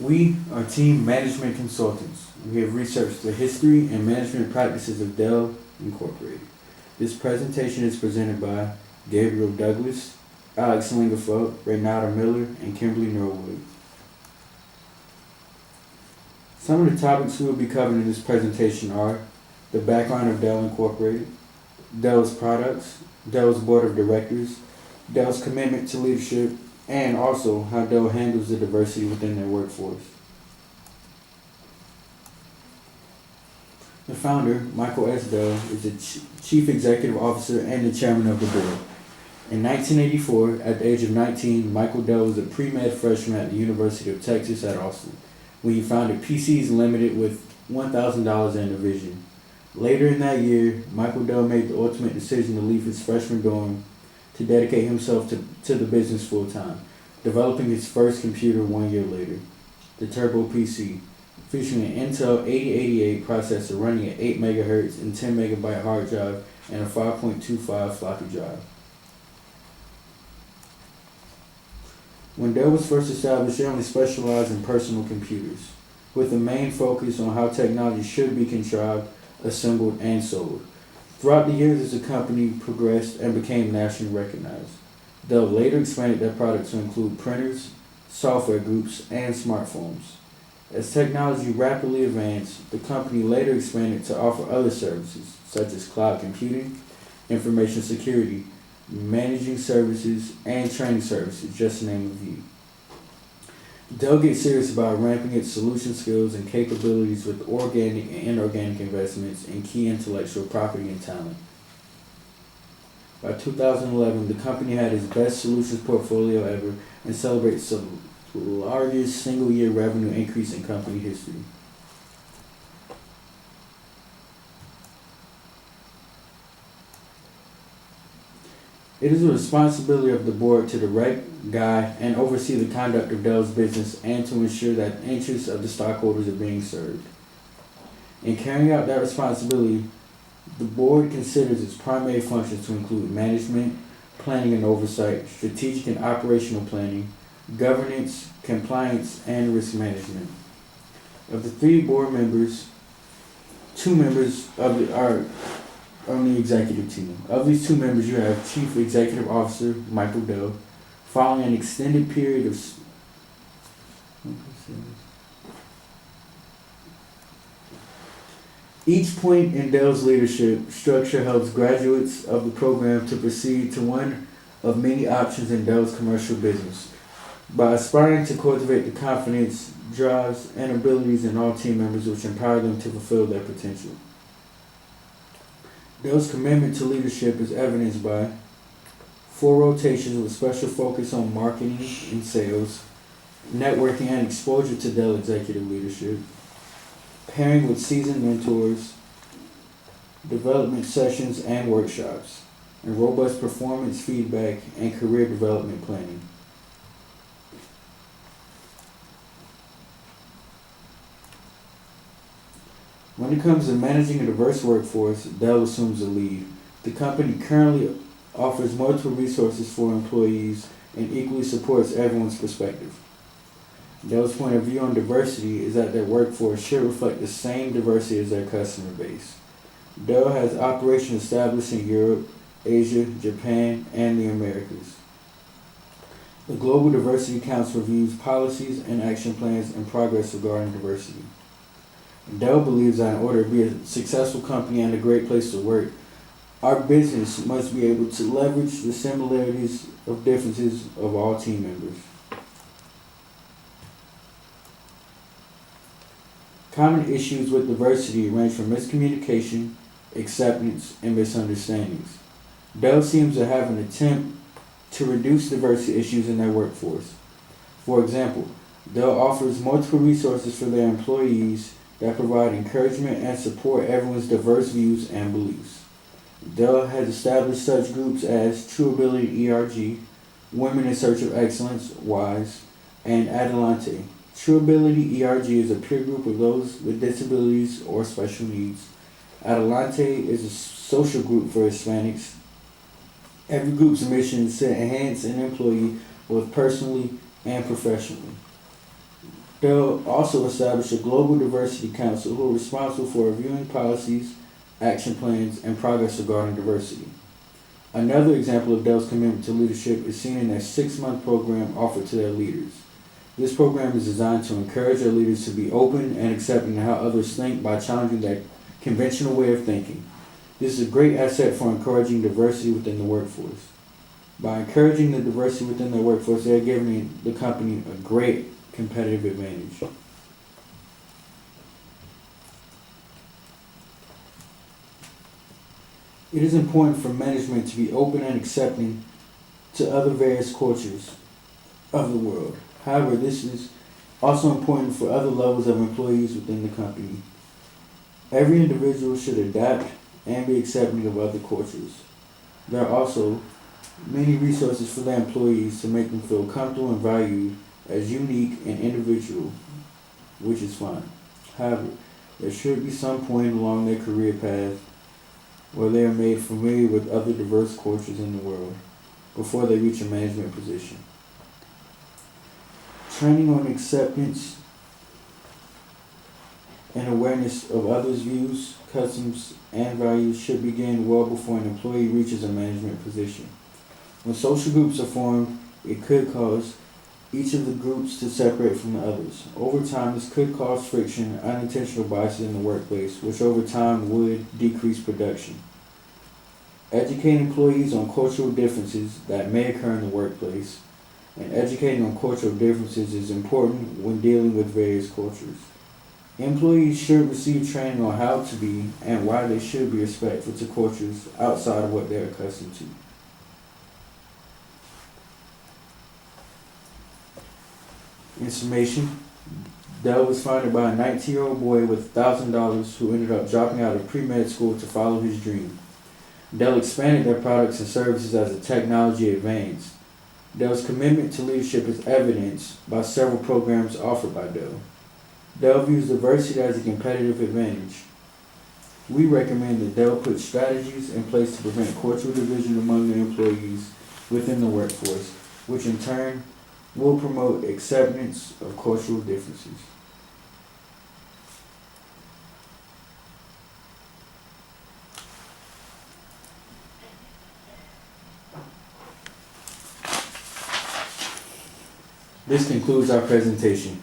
We are team management consultants. We have researched the history and management practices of Dell Incorporated. This presentation is presented by Gabriel Douglas, Alex Lingafelt, Renata Miller, and Kimberly Norwood. Some of the topics we will be covering in this presentation are the background of Dell Incorporated, Dell's products, Dell's board of directors, Dell's commitment to leadership, and also how Dell handles the diversity within their workforce. The founder, Michael S. Dell, is the chief executive officer and the chairman of the board. In 1984, at the age of 19, Michael Dell was a pre-med freshman at the University of Texas at Austin, when he founded PCs Limited with $1,000 in division. Later in that year, Michael Dell made the ultimate decision to leave his freshman dorm to dedicate himself to the business full-time, developing his first computer 1 year later, the Turbo PC, featuring an Intel 8088 processor running at 8 MHz and 10 MB hard drive and a 5.25 floppy drive. When Dell was first established, they only specialized in personal computers, with a main focus on how technology should be contrived, assembled, and sold. Throughout the years as the company progressed and became nationally recognized, Dell later expanded their products to include printers, software groups, and smartphones. As technology rapidly advanced, the company later expanded to offer other services, such as cloud computing, information security, managing services, and training services, just to name a few. Dell gets serious about ramping its solution skills and capabilities with organic and inorganic investments in key intellectual property and talent. By 2011, the company had its best solutions portfolio ever and celebrates the largest single-year revenue increase in company history. It is the responsibility of the board to direct, guide, and oversee the conduct of Dell's business and to ensure that the interests of the stockholders are being served. In carrying out that responsibility, the board considers its primary functions to include management, planning and oversight, strategic and operational planning, governance, compliance, and risk management. Of the 3 board members, 2 members are on the executive team. Of these 2 members, you have Chief Executive Officer Michael Dell. Following an extended period of each point in Dell's leadership structure helps graduates of the program to proceed to one of many options in Dell's commercial business. By aspiring to cultivate the confidence, drives, and abilities in all team members which empower them to fulfill their potential. Dell's commitment to leadership is evidenced by 4 rotations with special focus on marketing and sales, networking and exposure to Dell executive leadership, pairing with seasoned mentors, development sessions and workshops, and robust performance feedback and career development planning. When it comes to managing a diverse workforce, Dell assumes the lead. The company currently offers multiple resources for employees and equally supports everyone's perspective. Dell's point of view on diversity is that their workforce should reflect the same diversity as their customer base. Dell has operations established in Europe, Asia, Japan, and the Americas. The Global Diversity Council reviews policies and action plans and progress regarding diversity. Dell believes that in order to be a successful company and a great place to work, our business must be able to leverage the similarities of differences of all team members. Common issues with diversity range from miscommunication, acceptance, and misunderstandings. Dell seems to have an attempt to reduce diversity issues in their workforce. For example, Dell offers multiple resources for their employees that provide encouragement and support everyone's diverse views and beliefs. Dell has established such groups as True Ability ERG, Women in Search of Excellence, WISE, and Adelante. True Ability ERG is a peer group of those with disabilities or special needs. Adelante is a social group for Hispanics. Every group's mission is to enhance an employee both personally and professionally. Dell also established a Global Diversity Council who are responsible for reviewing policies, action plans, and progress regarding diversity. Another example of Dell's commitment to leadership is seen in their 6-month program offered to their leaders. This program is designed to encourage their leaders to be open and accepting of how others think by challenging their conventional way of thinking. This is a great asset for encouraging diversity within the workforce. By encouraging the diversity within their workforce, they are giving the company a great competitive advantage. It is important for management to be open and accepting to other various cultures of the world. However, this is also important for other levels of employees within the company. Every individual should adapt and be accepting of other cultures. There are also many resources for their employees to make them feel comfortable and valued as unique and individual, which is fine. However, there should be some point along their career path where they are made familiar with other diverse cultures in the world before they reach a management position. Training on acceptance and awareness of others' views, customs, and values should begin well before an employee reaches a management position. When social groups are formed, it could cause each of the groups to separate from the others. Over time, this could cause friction and unintentional biases in the workplace, which over time would decrease production. Educating employees on cultural differences that may occur in the workplace and educating on cultural differences is important when dealing with various cultures. Employees should receive training on how to be and why they should be respectful to cultures outside of what they're accustomed to. Information. Dell was founded by a 19-year-old boy with $1,000 who ended up dropping out of pre-med school to follow his dream. Dell expanded their products and services as the technology advanced. Dell's commitment to leadership is evidenced by several programs offered by Dell. Dell views diversity as a competitive advantage. We recommend that Dell put strategies in place to prevent cultural division among their employees within the workforce, which in turn will promote acceptance of cultural differences. This concludes our presentation.